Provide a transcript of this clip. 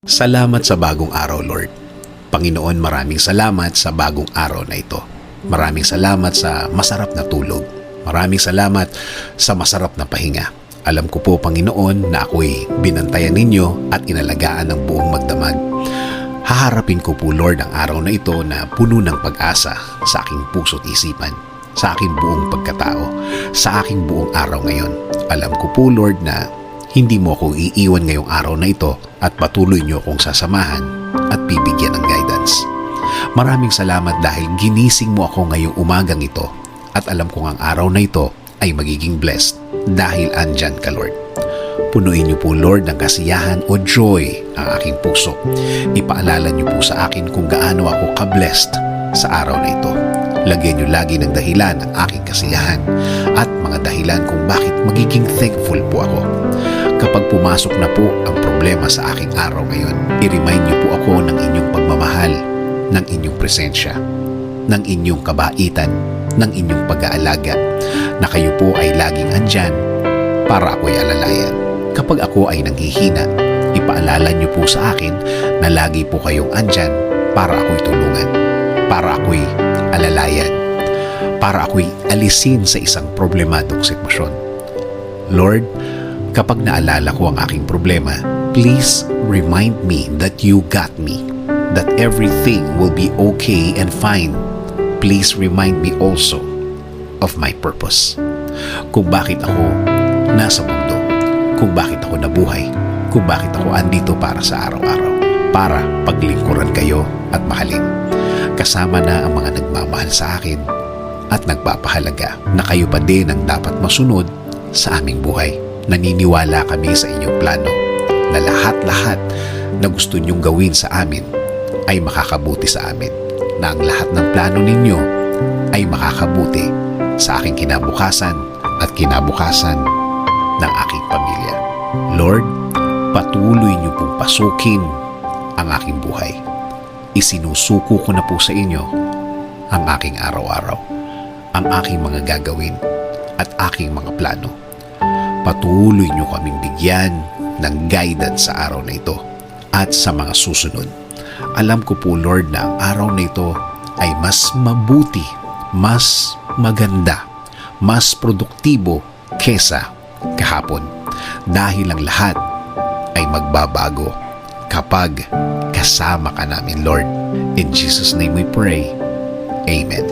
Salamat sa bagong araw, Lord. Panginoon, maraming salamat sa bagong araw na ito. Maraming salamat sa masarap na tulog. Maraming salamat sa masarap na pahinga. Alam ko po, Panginoon, na ako'y binantayan ninyo at inalagaan ng buong magdamag. Haharapin ko po, Lord, ang araw na ito na puno ng pag-asa sa aking puso't isipan, sa aking buong pagkatao, sa aking buong araw ngayon. Alam ko po, Lord, na hindi mo ako iiwan ngayong araw na ito at patuloy niyo akong sasamahan at bibigyan ng guidance. Maraming salamat dahil ginising mo ako ngayong umagang ito at alam kong ang araw na ito ay magiging blessed dahil andyan ka, Lord. Punuin niyo po, Lord, ng kasiyahan o joy ang aking puso. Ipaalala niyo po sa akin kung gaano ako ka-blessed sa araw na ito. Lagyan niyo lagi ng dahilan ang aking kasiyahan at mga dahilan kung bakit magiging thankful po ako. Kapag pumasok na po ang problema sa aking araw ngayon, i-remind niyo po ako ng inyong pagmamahal, ng inyong presensya, ng inyong kabaitan, ng inyong pag-aalaga, na kayo po ay laging andyan para ako'y alalayan. Kapag ako ay nanghihina, ipaalala niyo po sa akin na lagi po kayong andyan para ako'y tulungan, para ako'y alalayan, para ako'y alisin sa isang problemadong sitwasyon. Lord, kapag naalala ko ang aking problema, please remind me that you got me, that everything will be okay and fine. Please remind me also of my purpose. Kung bakit ako nasa mundo, kung bakit ako nabuhay, kung bakit ako andito para sa araw-araw, para paglingkuran kayo at mahalin. Kasama na ang mga nagmamahal sa akin at nagpapahalaga na kayo pa din ang dapat masunod sa aming buhay. Naniniwala kami sa inyong plano na lahat-lahat na gusto niyong gawin sa amin ay makakabuti sa amin, na ang lahat ng plano ninyo ay makakabuti sa aking kinabukasan at kinabukasan ng aking pamilya. Lord, patuloy niyo pong pasukin ang aking buhay. Isinusuko ko na po sa inyo ang aking araw-araw, ang aking mga gagawin at aking mga plano. Patuloy niyo kaming bigyan ng guidance sa araw na ito at sa mga susunod. Alam ko po, Lord, na ang araw na ito ay mas mabuti, mas maganda, mas produktibo kesa kahapon. Dahil ang lahat ay magbabago kapag kasama ka namin, Lord. In Jesus' name we pray. Amen.